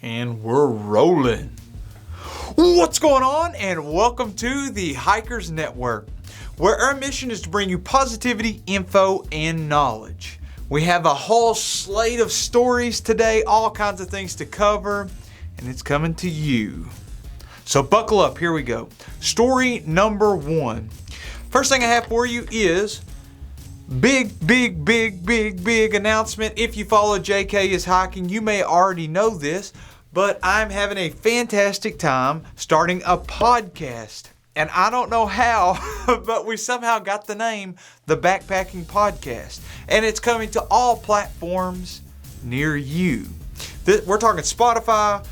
And we're rolling. What's going on? And welcome to the Hikers Network, where our mission is to bring you positivity, info, and knowledge. We have a whole slate of stories today, all kinds of things to cover, and it's coming to you. So buckle up, here we go. Story number 1. First thing I have for you is big announcement. If you follow JK is Hiking, you may already know this, but I'm having a fantastic time starting a podcast. And I don't know how, but we somehow got the name, The Backpacking Podcast. And it's coming to all platforms near you. We're talking Spotify,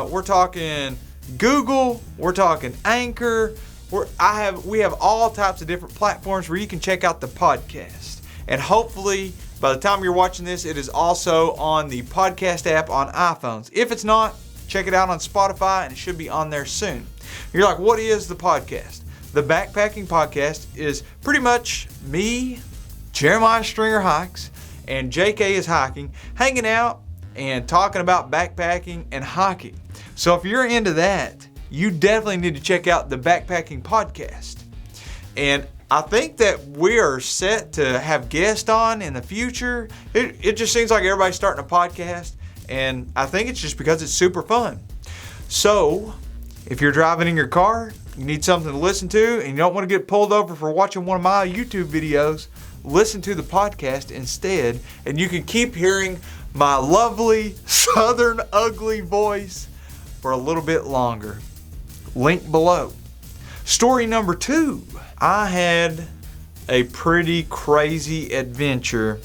we're talking Google, we're talking Anchor. We have all types of different platforms where you can check out the podcast. And hopefully, by the time you're watching this, it is also on the podcast app on iPhones. If it's not, check it out on Spotify and it should be on there soon. You're like, what is the podcast? The Backpacking Podcast is pretty much me, Jeremiah Stringer Hikes, and JK is Hiking, hanging out and talking about backpacking and hiking. So if you're into that, you definitely need to check out the Backpacking Podcast. And I think that we are set to have guests on in the future. It just seems like everybody's starting a podcast, and I think it's just because it's super fun. So if you're driving in your car, you need something to listen to, and you don't want to get pulled over for watching one of my YouTube videos, listen to the podcast instead, and you can keep hearing my lovely southern ugly voice for a little bit longer. Link below. Story number 2. I had a pretty crazy adventure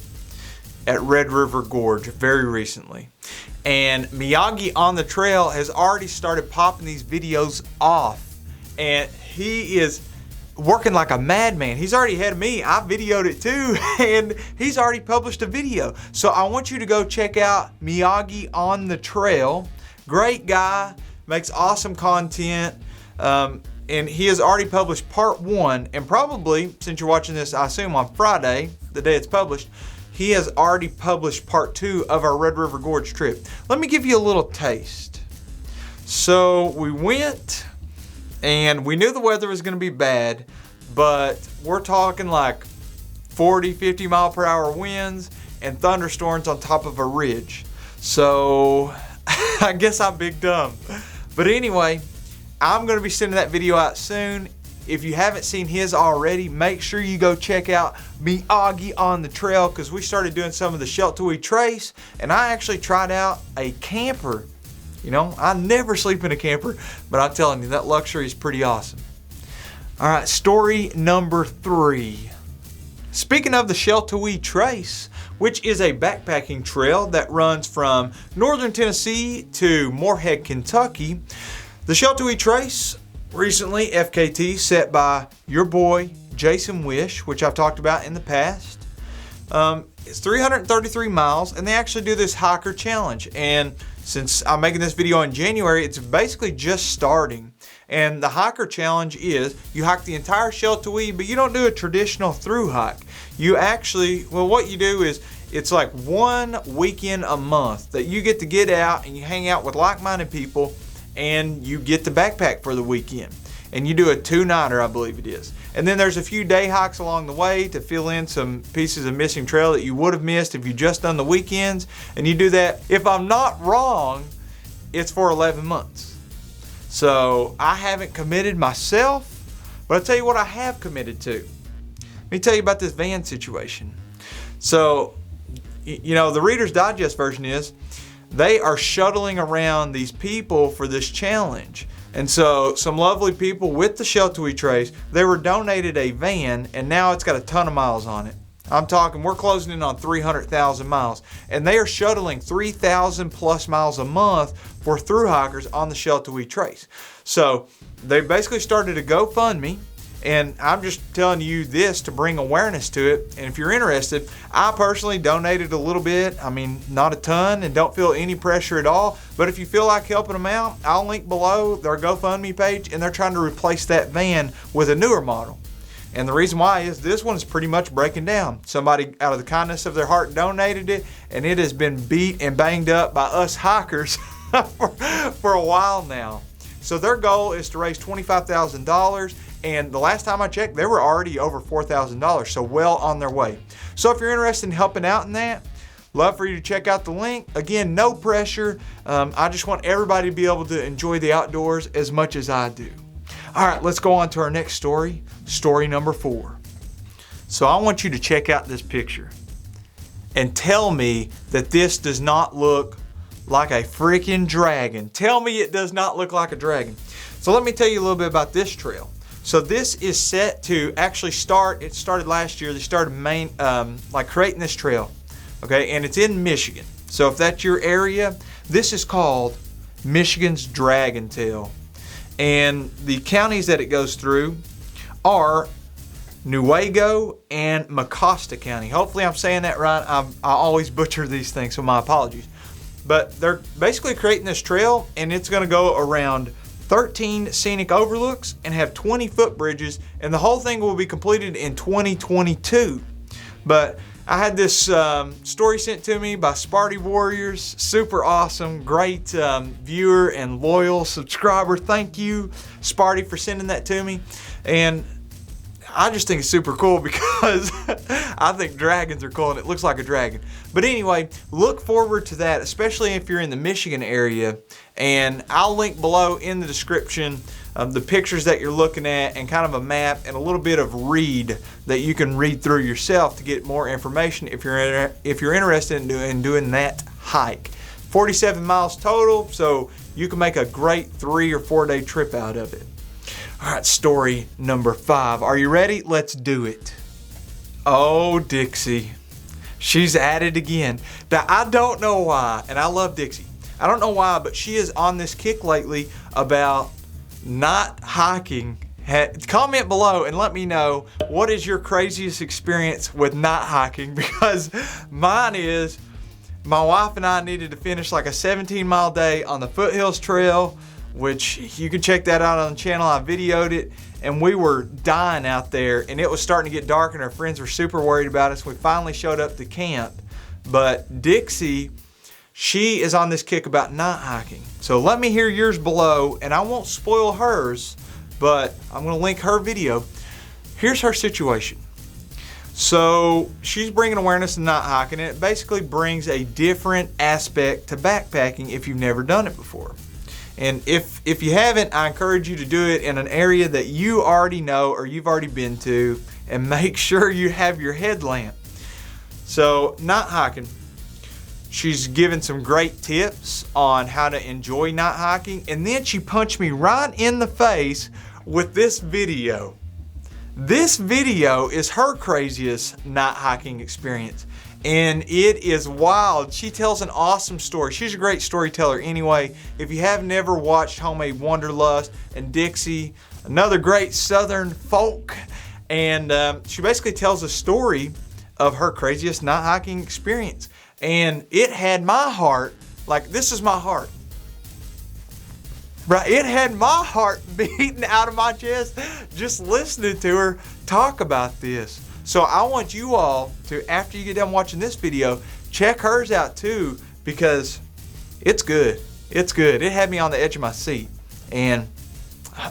at Red River Gorge very recently. And Miyagi on the trail has already started popping these videos off. And he is working like a madman. He's already ahead of me. I videoed it too. And he's already published a video. So I want you to go check out Miyagi on the trail. Great guy. Makes awesome content. And he has already published part 1, and probably, since you're watching this, I assume on Friday, the day it's published, he has already published part 2 of our Red River Gorge trip. Let me give you a little taste. So we went, and we knew the weather was going to be bad, but we're talking like 40, 50 mile per hour winds and thunderstorms on top of a ridge. So I guess I'm big dumb. But anyway, I'm going to be sending that video out soon. If you haven't seen his already, make sure you go check out Miyagi on the trail, because we started doing some of the Sheltowee trace, and I actually tried out a camper. You know, I never sleep in a camper, but I'm telling you, that luxury is pretty awesome. All right, story number 3. Speaking of the Sheltowee trace, which is a backpacking trail that runs from northern Tennessee to Morehead, Kentucky, the Sheltowee Trace, recently FKT, set by your boy Jason Wish, which I've talked about in the past. It's 333 miles, and they actually do this hiker challenge. And since I'm making this video in January, it's basically just starting. And the hiker challenge is you hike the entire Sheltowee, but you don't do a traditional through hike. You actually, well, what you do is it's like one weekend a month that you get to get out and you hang out with like-minded people, and you get to backpack for the weekend. And you do a 2-nighter, I believe it is. And then there's a few day hikes along the way to fill in some pieces of missing trail that you would have missed if you just done the weekends. And you do that, if I'm not wrong, it's for 11 months. So I haven't committed myself, but I'll tell you what I have committed to. Let me tell you about this van situation. So, you know, the Reader's Digest version is, they are shuttling around these people for this challenge. And so some lovely people with the Sheltowee Trace, they were donated a van, and now it's got a ton of miles on it. I'm talking, we're closing in on 300,000 miles. And they are shuttling 3,000 plus miles a month for thru hikers on the Sheltowee Trace. So they basically started a GoFundMe. And I'm just telling you this to bring awareness to it. And if you're interested, I personally donated a little bit. I mean, not a ton, and don't feel any pressure at all. But if you feel like helping them out, I'll link below their GoFundMe page, and they're trying to replace that van with a newer model. And the reason why is this one is pretty much breaking down. Somebody out of the kindness of their heart donated it, and it has been beat and banged up by us hikers for a while now. So their goal is to raise $25,000, and the last time I checked, they were already over $4,000, so well on their way. So if you're interested in helping out in that, love for you to check out the link. Again, no pressure. I just want everybody to be able to enjoy the outdoors as much as I do. All right, let's go on to our next story, story number 4. So I want you to check out this picture and tell me that this does not look like a freaking dragon. Tell me it does not look like a dragon. So let me tell you a little bit about this trail. So this is set to actually start, it started last year, they started creating this trail, okay, and it's in Michigan. So if that's your area, this is called Michigan's Dragon Tail. And the counties that it goes through are Newaygo and Mecosta County. Hopefully I'm saying that right. I always butcher these things, so my apologies. But they're basically creating this trail, and it's going to go around 13 scenic overlooks and have 20 footbridges, and the whole thing will be completed in 2022. But I had this story sent to me by Sparty Warriors. Super awesome, great viewer and loyal subscriber. Thank you, Sparty, for sending that to me. And I just think it's super cool because I think dragons are cool and it looks like a dragon. But anyway, look forward to that, especially if you're in the Michigan area. And I'll link below in the description the pictures that you're looking at and kind of a map and a little bit of read that you can read through yourself to get more information if you're interested in doing that hike. 47 miles total, so you can make a great 3 or 4 day trip out of it. All right, story number 5. Are you ready? Let's do it. Oh, Dixie. She's at it again. Now, I don't know why, and I love Dixie. I don't know why, but she is on this kick lately about not hiking. Comment below and let me know what is your craziest experience with not hiking, because mine is my wife and I needed to finish like a 17-mile day on the Foothills Trail, which you can check that out on the channel. I videoed it, and we were dying out there, and it was starting to get dark, and our friends were super worried about us. We finally showed up to camp, but Dixie, she is on this kick about not hiking. So let me hear yours below, and I won't spoil hers, but I'm gonna link her video. Here's her situation. So she's bringing awareness to not hiking, and it basically brings a different aspect to backpacking if you've never done it before. And if you haven't, I encourage you to do it in an area that you already know or you've already been to, and make sure you have your headlamp. So not hiking. She's given some great tips on how to enjoy not hiking, and then she punched me right in the face with this video. This video is her craziest not hiking experience, and it is wild. She tells an awesome story. She's a great storyteller anyway. If you have never watched Homemade Wanderlust and Dixie, another great Southern folk, and she basically tells a story of her craziest not hiking experience. And it had my heart, like this is my heart. Right, it had my heart beating out of my chest just listening to her talk about this. So I want you all to, after you get done watching this video, check hers out too, because it's good. It's good. It had me on the edge of my seat. And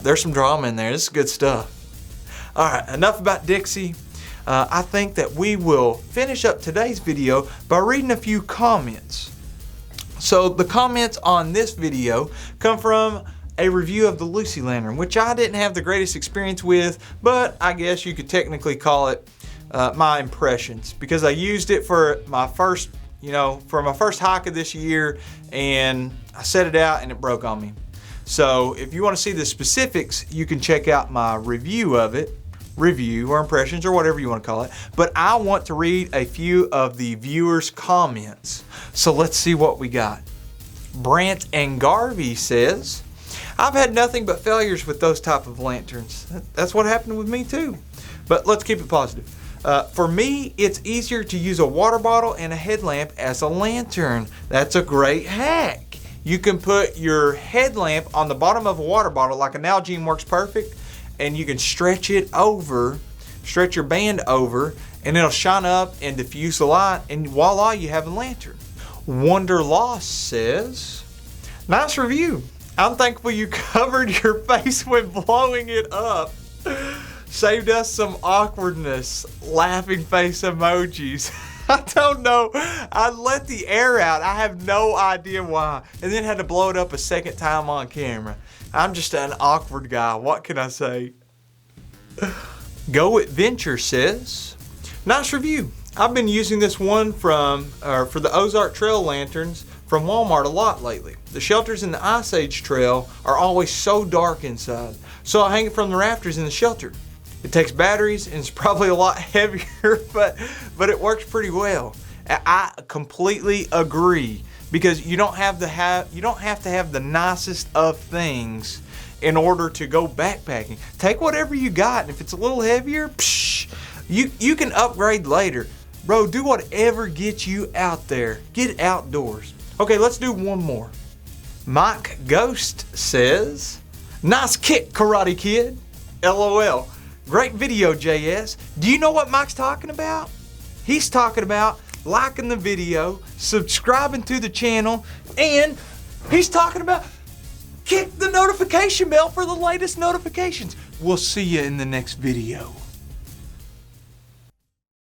there's some drama in there. This is good stuff. All right, enough about Dixie. I think that we will finish up today's video by reading a few comments. So the comments on this video come from a review of the Lucy Lantern, which I didn't have the greatest experience with, but I guess you could technically call it my impressions, because I used it for my first, for my first hike of this year, and I set it out and it broke on me. So if you want to see the specifics, you can check out my review of it. Review or impressions or whatever you want to call it, but I want to read a few of the viewers' comments. So let's see what we got. Brant and Garvey says, I've had nothing but failures with those type of lanterns. That's what happened with me too. But let's keep it positive. For me, it's easier to use a water bottle and a headlamp as a lantern. That's a great hack. You can put your headlamp on the bottom of a water bottle, like an Nalgene works perfect, and you can stretch your band over, and it'll shine up and diffuse the light, and voila, you have a lantern. Wanderlust says, nice review. I'm thankful you covered your face when blowing it up. Saved us some awkwardness. Laughing face emojis. I don't know. I let the air out. I have no idea why. And then had to blow it up a second time on camera. I'm just an awkward guy. What can I say? Go Adventure says, nice review. I've been using this one for the Ozark Trail lanterns from Walmart a lot lately. The shelters in the Ice Age Trail are always so dark inside, so I hang it from the rafters in the shelter. It takes batteries and it's probably a lot heavier, but it works pretty well. I completely agree, because you don't have to have the nicest of things in order to go backpacking. Take whatever you got, and if it's a little heavier, you can upgrade later. Bro, do whatever gets you out there. Get outdoors. Okay, let's do one more. Mike Ghost says, nice kick, Karate Kid. LOL. Great video, JS. Do you know what Mike's talking about? He's talking about liking the video, subscribing to the channel, and he's talking about click the notification bell for the latest notifications. We'll see you in the next video.